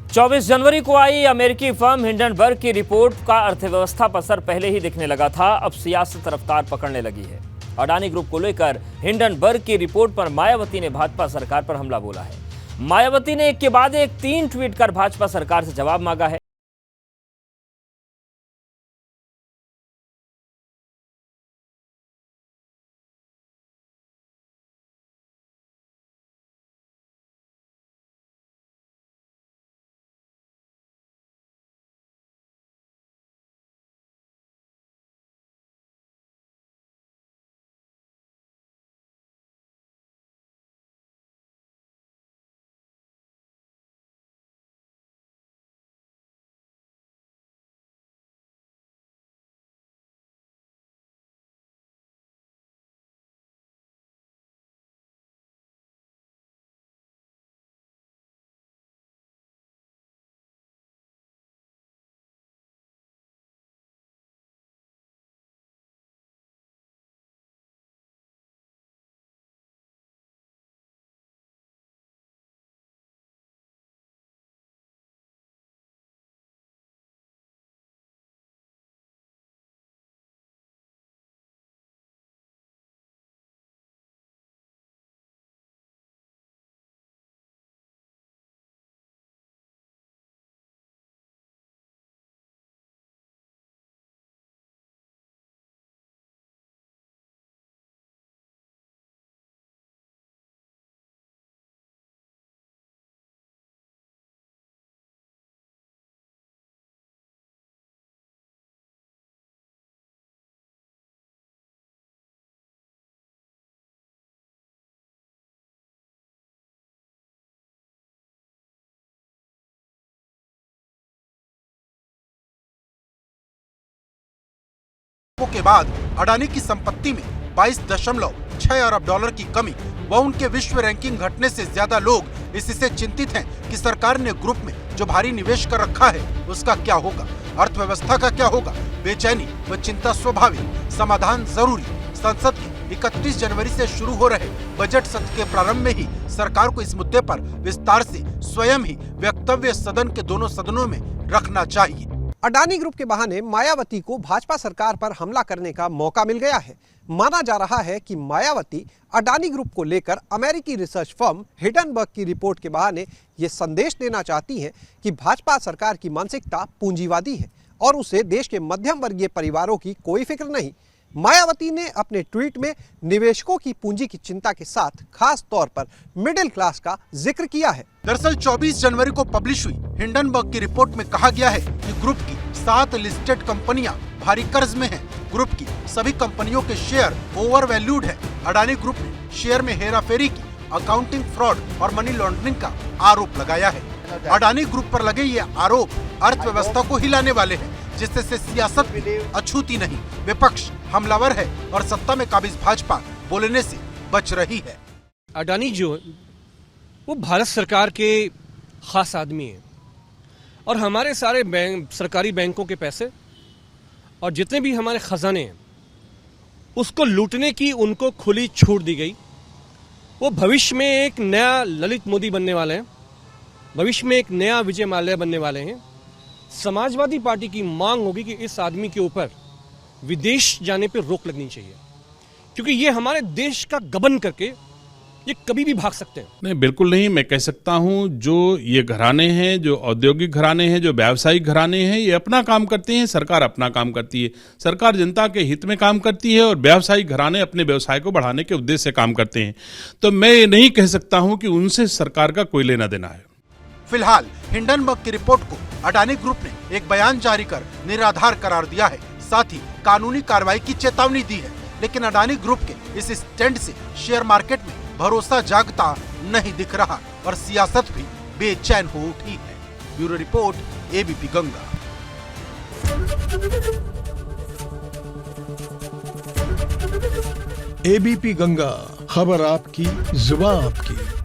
24 जनवरी को आई अमेरिकी firm Hindenburg की रिपोर्ट का अर्थव्यवस्था पर असर पहले ही दिखने लगा था। अब सियासत रफ्तार पकड़ने लगी है। अडानी ग्रुप को लेकर हिंडनबर्ग की रिपोर्ट पर मायावती ने भाजपा सरकार पर हमला बोला है। मायावती ने एक के बाद एक 3 ट्वीट कर भाजपा सरकार से जवाब मांगा है। के बाद अडानी की संपत्ति में 22.6 अरब डॉलर की कमी व उनके विश्व रैंकिंग घटने से ज्यादा लोग इससे चिंतित हैं कि सरकार ने ग्रुप में जो भारी निवेश कर रखा है उसका क्या होगा, अर्थव्यवस्था का क्या होगा। बेचैनी व चिंता स्वाभाविक, समाधान जरूरी। संसद के 31 जनवरी से शुरू हो रहे बजट सत्र के प्रारंभ में ही सरकार को इस मुद्दे पर विस्तार से स्वयं ही वक्तव्य सदन के दोनों सदनों में रखना चाहिए। अडानी ग्रुप के बहाने मायावती को भाजपा सरकार पर हमला करने का मौका मिल गया है। माना जा रहा है कि मायावती अडानी ग्रुप को लेकर अमेरिकी रिसर्च फर्म हिंडनबर्ग की रिपोर्ट के बहाने ये संदेश देना चाहती हैं कि भाजपा सरकार की मानसिकता पूंजीवादी है और उसे देश के मध्यम वर्गीय परिवारों की कोई फिक्र नहीं। मायावती ने अपने ट्वीट में निवेशकों की पूंजी की चिंता के साथ खास तौर पर मिडिल क्लास का जिक्र किया है। दरअसल 24 जनवरी को पब्लिश हुई हिंडनबर्ग की रिपोर्ट में कहा गया है कि ग्रुप की 7 लिस्टेड कंपनियां भारी कर्ज में हैं। ग्रुप की सभी कंपनियों के शेयर ओवर वैल्यूड है। अडानी ग्रुप ने शेयर में हेराफेरी की, अकाउंटिंग फ्रॉड और मनी लॉन्ड्रिंग का आरोप लगाया है। अडानी ग्रुप पर लगे ये आरोप अर्थव्यवस्था को हिलाने वाले हैं, जिससे सियासत में अछूती नहीं, विपक्ष हमलावर है और सत्ता में काबिज भाजपा बोलने से बच रही है। अडानी जो वो भारत सरकार के खास आदमी है और हमारे सारे सरकारी बैंकों के पैसे और जितने भी हमारे खजाने हैं उसको लूटने की उनको खुली छूट दी गई। वो भविष्य में एक नया ललित मोदी बनने वाले हैं, भविष्य में एक नया विजय माल्या बनने वाले हैं। समाजवादी पार्टी की मांग होगी कि इस आदमी के ऊपर विदेश जाने पर रोक लगनी चाहिए, क्योंकि ये हमारे देश का गबन करके ये कभी भी भाग सकते हैं। नहीं, बिल्कुल नहीं। मैं कह सकता हूं जो ये घराने हैं, जो औद्योगिक घराने हैं, जो व्यावसायिक घराने हैं, ये अपना काम करते हैं, सरकार अपना काम करती है। सरकार जनता के हित में काम करती है और व्यावसायिक घराने अपने व्यवसाय को बढ़ाने के उद्देश्य से काम करते हैं। तो मैं ये नहीं कह सकता हूं कि उनसे सरकार का कोई लेना देना है। फिलहाल हिंडनबर्ग की रिपोर्ट को अडानी ग्रुप ने एक बयान जारी कर निराधार करार दिया है, साथ ही कानूनी कार्रवाई की चेतावनी दी है। लेकिन अडानी ग्रुप के इस स्टैंड से शेयर मार्केट में भरोसा जागता नहीं दिख रहा और सियासत भी बेचैन हो उठी है। Bureau report, ABP Ganga. ABP Ganga, खबर आपकी, जुबान आपकी।